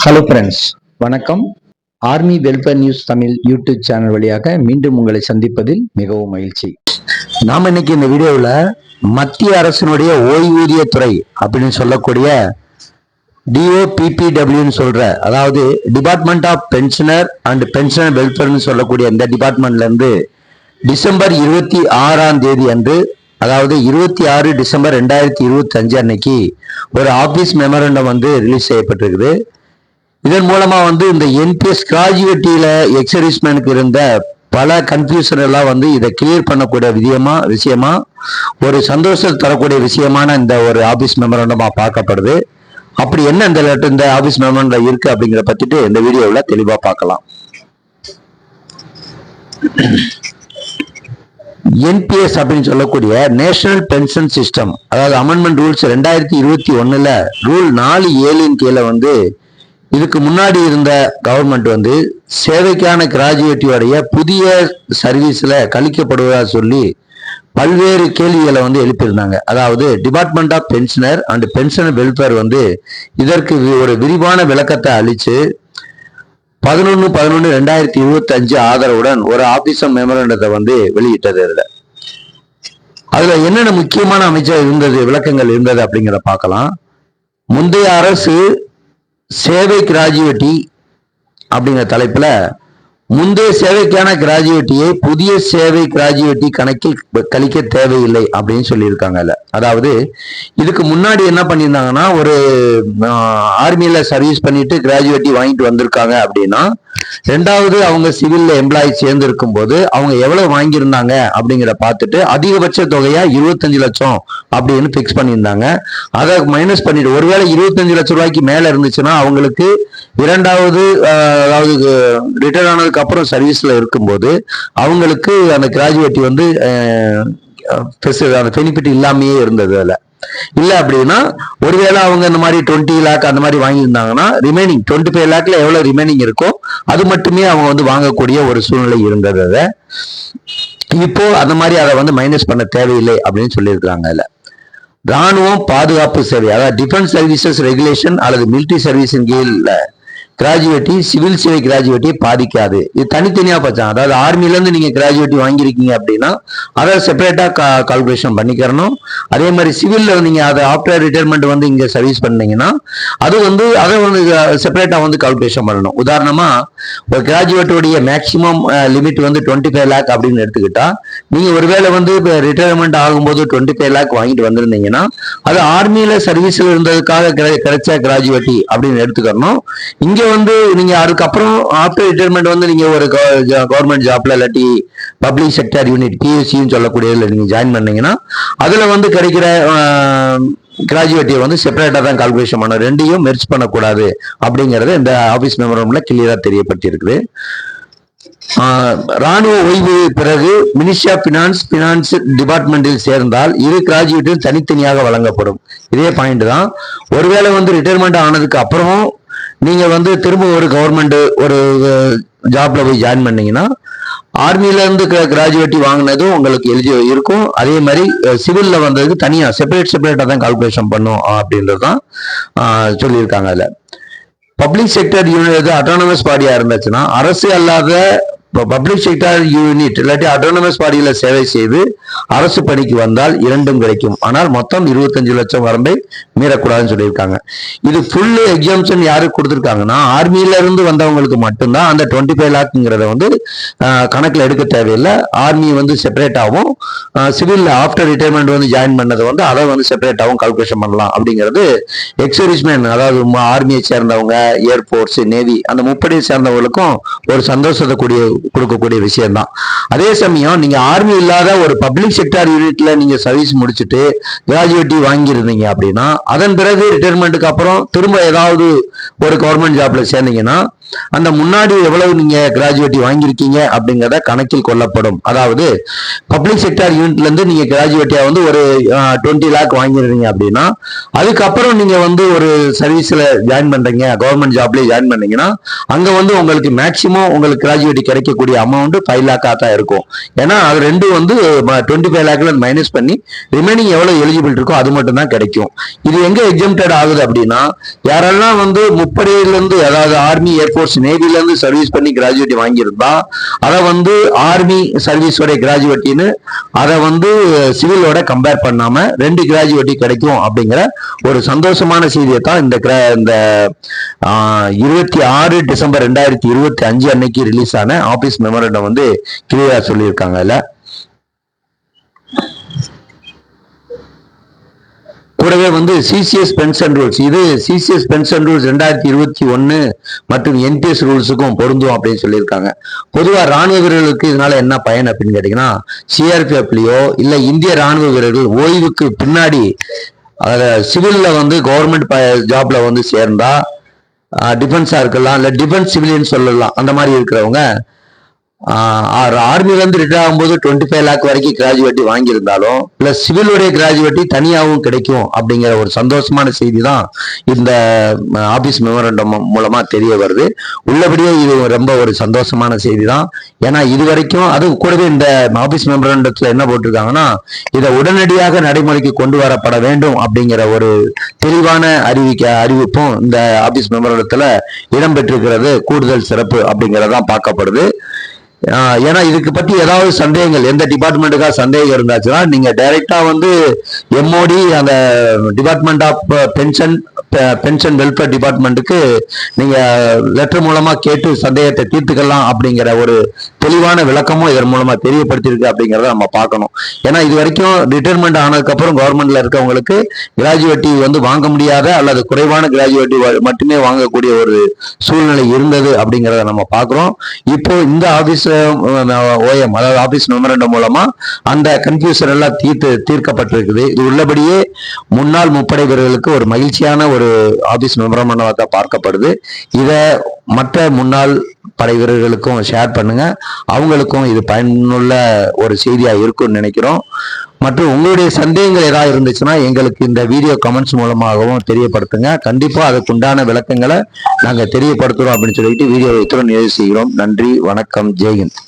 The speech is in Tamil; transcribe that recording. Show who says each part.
Speaker 1: ஹலோ ஃப்ரெண்ட்ஸ், வணக்கம். Army welfare news Tamil YouTube channel வழியாக மீண்டும் உங்களை சந்திப்பதில் மிகவும் மகிழ்ச்சி. நாம் இன்னைக்கு இந்த வீடியோவில் மத்திய அரசினுடைய ஓய்வூதிய துறை அப்படின்னு சொல்லக்கூடிய டிஓபிபிடபிள்யூன்னு சொல்ற, அதாவது department of pensioner and pensioner வெல்ஃபேர்னு சொல்லக்கூடிய இந்த டிபார்ட்மெண்ட்ல இருந்து டிசம்பர் 26ஆம் தேதி அன்று, அதாவது 26 டிசம்பர் 2025 அன்னைக்கு ஒரு ஆபீஸ் மெமரண்டம் ரிலீஸ் செய்யப்பட்டிருக்குது. இதன் மூலமா இந்த என்பிஎஸ் கிராஜுவேட்டியில எக்ஸர்வீஸ்மேனுக்கு இருந்த பல கன்ஃபியூஷன் எல்லாம் இதை கிளியர் பண்ணக்கூடிய விஷயமா ஒரு சந்தோஷம் தரக்கூடிய விஷயமான இந்த ஒரு ஆபீஸ் மெமரண்டமா பார்க்கப்படுது. அப்படி என்ன இந்த ஆபீஸ் மெமரண்டம் இருக்கு அப்படிங்கிற பத்திட்டு இந்த வீடியோவில் தெளிவா பார்க்கலாம். என்பிஎஸ் அப்படின்னு சொல்லக்கூடிய நேஷனல் பென்ஷன் சிஸ்டம், அதாவது அமெண்ட்மெண்ட் ரூல்ஸ் 2021 ரூல் 4(7) கீழே இதுக்கு முன்னாடி இருந்த கவர்மெண்ட் சேவைக்கான கிராஜுவேட்டியோடைய புதிய சர்வீஸ்ல கழிக்கப்படுவதா சொல்லி பல்வேறு கேள்விகளை எழுப்பியிருந்தாங்க. அதாவது department of pensioner and pensioner welfare இதற்கு ஒரு விரிவான விளக்கத்தை அளிச்சு 11/11/2025 ஆதரவுடன் ஒரு ஆபீசர் மெமரண்டத்தை வெளியிட்டது. அதுல என்னென்ன முக்கியமான அமைச்சர் விளக்கங்கள் இருந்தது அப்படிங்கிறத பார்க்கலாம். முந்தைய அரசு சேவை கிராஜுவேட்டி அப்படிங்கிற தலைப்புல முந்தைய சேவைக்கான கிராஜுவேட்டியை புதிய சேவை கிராஜுவேட்டி கணக்கில் கழிக்க தேவையில்லை அப்படின்னு சொல்லியிருக்காங்க. அதாவது இதுக்கு முன்னாடி என்ன பண்ணியிருந்தாங்கன்னா, ஒரு ஆர்மியில சர்வீஸ் பண்ணிட்டு கிராஜுவேட்டி வாங்கிட்டு வந்திருக்காங்க அப்படின்னா, ரெண்டாவது அவங்க சிவில்ல எம்ப்ளாயி சேர்ந்து இருக்கும் போது அவங்க எவ்வளவு வாங்கியிருந்தாங்க அப்படிங்கிற பார்த்துட்டு அதிகபட்ச தொகையா 25 லட்சம் அப்படின்னு பிக்ஸ் பண்ணியிருந்தாங்க. அதை மைனஸ் பண்ணிட்டு ஒருவேளை 25 லட்சம் ரூபாய்க்கு மேல இருந்துச்சுன்னா அவங்களுக்கு இரண்டாவது, அதாவது ரிட்டர்ன் ஆனதுக்கு அப்புறம் சர்வீஸ்ல இருக்கும்போது அவங்களுக்கு அந்த கிராஜுவேட்டி அந்த பெனிஃபிட் இல்லாமையே இருந்தது. அதுல இல்ல அப்படின்னா ஒருவேளை அவங்க இந்த மாதிரி 20 லேக் அந்த மாதிரி வாங்கியிருந்தாங்கன்னா ரிமைனிங் 25 லேக்ல எவ்வளவு ரிமைனிங் இருக்கோ அது மட்டுமே அவங்க வாங்கக்கூடிய ஒரு சூழ்நிலை இருந்தது. இப்போ அந்த மாதிரி அதை மைனஸ் பண்ண தேவையில்லை அப்படின்னு சொல்லியிருக்கிறாங்க. ராணுவம் பாதுகாப்பு சேவை, அதாவது டிஃபென்ஸ் சர்வீசஸ் ரெகுலேஷன் அல்லது மிலிட்டரி சர்வீஸின் கீழ் கிராஜுவேட்டி சிவில் சேவை கிராஜுவேட்டி பாதிக்காது. இது தனித்தனியா பச்சான். அதாவது ஆர்மில இருந்து நீங்க கிராஜுவேட்டி வாங்கியிருக்கீங்க அப்படின்னா அதை செப்பரேட்டா கால்குலேஷன் பண்ணிக்கிறணும். அதே மாதிரி சிவில்ல நீங்க அதை ஆஃப்டர் ரிட்டையர்மெண்ட் இங்க சர்வீஸ் பண்ணீங்கன்னா அது அதை செப்பரேட்டா கால்குலேஷன் பண்ணணும். உதாரணமா ஒரு கிராஜுவேட்டோடைய மேக்சிமம் லிமிட் 25 லேக் அப்படின்னு எடுத்துக்கிட்டா, நீங்க ஒருவேளை ரிட்டையர்மெண்ட் ஆகும்போது 25 லேக் வாங்கிட்டு வந்திருந்தீங்கன்னா அது ஆர்மியில சர்வீஸ்ல இருந்ததுக்காக கிடைச்ச கிராஜுவேட்டி அப்படின்னு எடுத்துக்கணும். இங்க நீங்க அதுக்கப்புறம் ஆஃப்டர் ரிட்டையர்மெண்ட் நீங்க ஒரு கவர்மெண்ட் ஜாப்ல இல்லாட்டி பப்ளிக் செக்டர் யூனிட் பிஎஸ்சின்னு சொல்லக்கூடியதுல நீங்க ஜாயின் பண்ணீங்கன்னா அதுல கிடைக்கிற கிராஜுவேட்டியை செப்பரேட்டா தான் கால்குலேஷன் பண்ணணும். ரெண்டையும் மெர்ஜ் பண்ணக்கூடாது அப்படிங்கறது இந்த ஆபீஸ் மெமரண்டம்ல கிளியரா தெரியப்பட்டு இருக்குது. ராணுவ ஓய்வு பிறகு மினிஸ்ட்ரி ஆஃப் பினான்ஸ் டிபார்ட்மெண்டில் சேர்ந்தால் இரு கிராஜுவேட்டும் தனித்தனியாக வழங்கப்படும். இதே பாயிண்ட் தான். ஒருவேளை ரிட்டையர்மெண்ட் ஆனதுக்கு அப்புறமும் நீங்க திரும்ப ஒரு கவர்மெண்ட் ஒரு ஜாப்ல போய் ஜாயின் பண்ணீங்கன்னா ஆர்மில இருந்து கிராஜுவேட்டி வாங்கினதும் உங்களுக்கு எலிஜிபிள் இருக்கும். அதே மாதிரி சிவில்ல வந்ததுக்கு தனியா செப்பரேட்டா தான் கால்குலேஷன் பண்ணும் அப்படின்றதுதான் சொல்லியிருக்காங்க. அதுல பப்ளிக் செக்டர் யூனிட் அட்டானமஸ் பாடியா இருந்துச்சுன்னா அரசு அல்லாத பப்ளிக் செக்டர் யூனிட் இல்லாட்டி அட்டானமஸ் பாடியில சேவை செய்து அரசு பணிக்கு வந்தால் இரண்டும் கிடைக்கும். ஆனால் மொத்தம் 25 லட்சம் வரம்பை மீறக்கூடாதுன்னு சொல்லியிருக்காங்க. இது ஃபுல் எக்ஸாம்ஷன் யாருக்கு கொடுத்துருக்காங்கன்னா ஆர்மியில இருந்து வந்தவங்களுக்கு மட்டும்தான் அந்த 25 லேக்ங்கிறத கணக்குல எடுக்க தேவையில்லை. ஆர்மி செப்பரேட்டாகவும் சிவில் ஆஃப்டர் ரிட்டையர்மெண்ட் ஜாயின் பண்ணதை அதை செப்பரேட்டாகவும் கால்குலேஷன் பண்ணலாம் அப்படிங்கிறது எக்ஸர்வீஸ்மேன், அதாவது ஆர்மியை சேர்ந்தவங்க, ஏர்போர்ட்ஸ், நேவி அந்த முப்படையை சேர்ந்தவங்களுக்கும் ஒரு சந்தோஷத்தை கொடுக்கக்கூடிய விஷயம் தான். அதே சமயம் நீங்க ஆர்மி இல்லாத ஒரு பப்ளிக் செக்டார் யூனிட்ல நீங்க சர்வீஸ் முடிச்சுட்டு கிராஜுவேட்டி வாங்கியிருந்தீங்க அப்படின்னா அதன் பிறகு ரிட்டையர்மெண்ட்டுக்கு அப்புறம் திரும்ப ஏதாவது ஒரு கவர்மெண்ட் ஜாப்ல சேர்ந்தீங்கன்னா அந்த முன்னாடி எவ்வளவு நீங்க கிராஜுவேட்டி வாங்கியிருக்கீங்க அப்படிங்கிறத கணக்கில் கொள்ளப்படும். அதாவது பப்ளிக் செக்டார் யூனிட்ல இருந்து நீங்க கிராஜுவேட்டியா ஒரு 20 லேக் வாங்கிருந்தீங்க அப்படின்னா அதுக்கப்புறம் நீங்க ஒரு சர்வீஸ்ல ஜாயின் பண்றீங்க, கவர்மெண்ட் ஜாப்லயே ஜாயின் பண்ணீங்கன்னா அங்க உங்களுக்கு மேக்சிமம் உங்களுக்கு கிராஜுவேட்டி கிடைக்க கிடைக்கக்கூடிய அமௌண்ட் 5 லேக்கா தான் இருக்கும். ஏன்னா அது ரெண்டும் வந்து 25 லேக்ல மைனஸ் பண்ணி ரிமைனிங் எவ்வளவு எலிஜிபிள் இருக்கோ அது மட்டும் தான் கிடைக்கும். இது எங்க எக்ஸம்டட் ஆகுது அப்படின்னா, யாரெல்லாம் வந்து முப்படையில இருந்து, அதாவது ஆர்மி, ஏர்போர்ஸ், நேவில இருந்து சர்வீஸ் பண்ணி கிராஜுவேட்டி வாங்கியிருந்தா அதை வந்து ஆர்மி சர்வீஸோட கிராஜுவேட்டின்னு அதை வந்து சிவிலோட கம்பேர் பண்ணாம 2 கிராஜுவேட்டி கிடைக்கும் அப்படிங்கிற ஒரு சந்தோஷமான செய்தியை தான் இந்த 26 டிசம்பர் 2025 அன்னைக்கு ரிலீஸ் ஆன ஆபீஸ் மெமரண்டம் வந்து கிளியரா சொல்லியிருக்காங்க. கூடவே வந்து சிசிஎஸ் பென்ஷன் ரூல்ஸ், இது சிசிஎஸ் பென்ஷன் ரூல்ஸ் 2021 மற்றும் என்பிஎஸ் ரூல்ஸுக்கும் பொருந்தும் அப்படின்னு சொல்லியிருக்காங்க. பொதுவாக ராணுவ வீரர்களுக்கு இதனால என்ன பயன் அப்படின்னு கேட்டீங்கன்னா, சிஆர்பிஎஃப்லயோ இல்ல இந்திய ராணுவ வீரர்கள் ஓய்வுக்கு பின்னாடி சிவில்ல வந்து கவர்மெண்ட் ஜாப்ல வந்து சேர்ந்தா, டிஃபென்ஸா இருக்கலாம் இல்ல டிஃபென்ஸ் சிவிலியன் சொல்லலாம், அந்த மாதிரி இருக்கிறவங்க ஆர்மில இருந்து ரிட்டையர் ஆகும்போது 25 லேக் வரைக்கும் கிராஜுவேட்டி வாங்கியிருந்தாலும் பிளஸ் சிவிலுடைய கிராஜுவேட்டி தனியாகவும் கிடைக்கும் அப்படிங்கிற ஒரு சந்தோஷமான செய்தி தான் இந்த ஆபீஸ் மெமரண்டம் மூலமா தெரிய வருது. உள்ளபடியே இது ரொம்ப ஒரு சந்தோஷமான செய்தி தான். ஏன்னா இது வரைக்கும் அது கூடவே இந்த ஆபீஸ் மெமரண்டத்துல என்ன போட்டிருக்காங்கன்னா, இதை உடனடியாக நடைமுறைக்கு கொண்டு வரப்பட வேண்டும் அப்படிங்கிற ஒரு தெளிவான அறிவிப்பும் இந்த ஆபீஸ் மெமரண்டத்துல இடம்பெற்றிருக்கிறது கூடுதல் சிறப்பு அப்படிங்கறதான் பார்க்கப்படுது. ஏன்னா இதுக்கு பத்தி ஏதாவது சந்தேகங்கள், எந்த டிபார்ட்மெண்ட்டுக்காக சந்தேகம் இருந்தாச்சுன்னா நீங்க டைரக்டா வந்து எம்ஓடி, அந்த டிபார்ட்மெண்ட் ஆஃப் பென்ஷன் வெல்ஃபேர் டிபார்ட்மெண்ட்டுக்கு நீங்க லெட்டர் மூலமா கேட்டு சந்தேகத்தை தீர்த்துக்கலாம் அப்படிங்கிற ஒரு தெளிவான விளக்கமும் இதன் மூலமா தெரியப்படுத்தியிருக்கு அப்படிங்கிறத நம்ம பார்க்கணும். ஏன்னா இது வரைக்கும் ரிட்டையர்மெண்ட் ஆனதுக்கு அப்புறம் கவர்மெண்ட்ல இருக்கவங்களுக்கு கிராஜுவேட்டி வந்து வாங்க முடியாத அல்லது குறைவான கிராஜுவேட்டி மட்டுமே வாங்கக்கூடிய ஒரு சூழ்நிலை இருந்தது அப்படிங்கிறத நம்ம பார்க்கிறோம். இப்போ இந்த ஆபீஸ் ஓஎம், அதாவது ஆபீஸ் மெமரண்டம் மூலமா அந்த கன்ஃபியூஷன் எல்லாம் தீர்க்கப்பட்டிருக்குது. இது உள்ளபடியே முன்னாள் முப்படை வீரர்களுக்கு ஒரு மகிழ்ச்சியான ஒரு ஆபீஸ் மெமரண்டமாக பார்க்கப்படுது. இத மற்ற முன்னாள் படை வீரர்களுக்கும் ஷேர் பண்ணுங்க, அவங்களுக்கும் இது பயனுள்ள ஒரு செய்தியா இருக்கும்னு நினைக்கிறோம். மற்றும் உங்களுடைய சந்தேகங்கள் ஏதாவது இருந்துச்சுன்னா எங்களுக்கு இந்த வீடியோ கமெண்ட்ஸ் மூலமாகவும் தெரியப்படுத்துங்க. கண்டிப்பா அதுக்குண்டான விளக்கங்களை நாங்க தெரியப்படுத்துறோம் அப்படின்னு சொல்லிட்டு வீடியோவை இத்துடன் நிறைவு செய்கிறோம். நன்றி, வணக்கம், ஜெய்ஹிந்த்.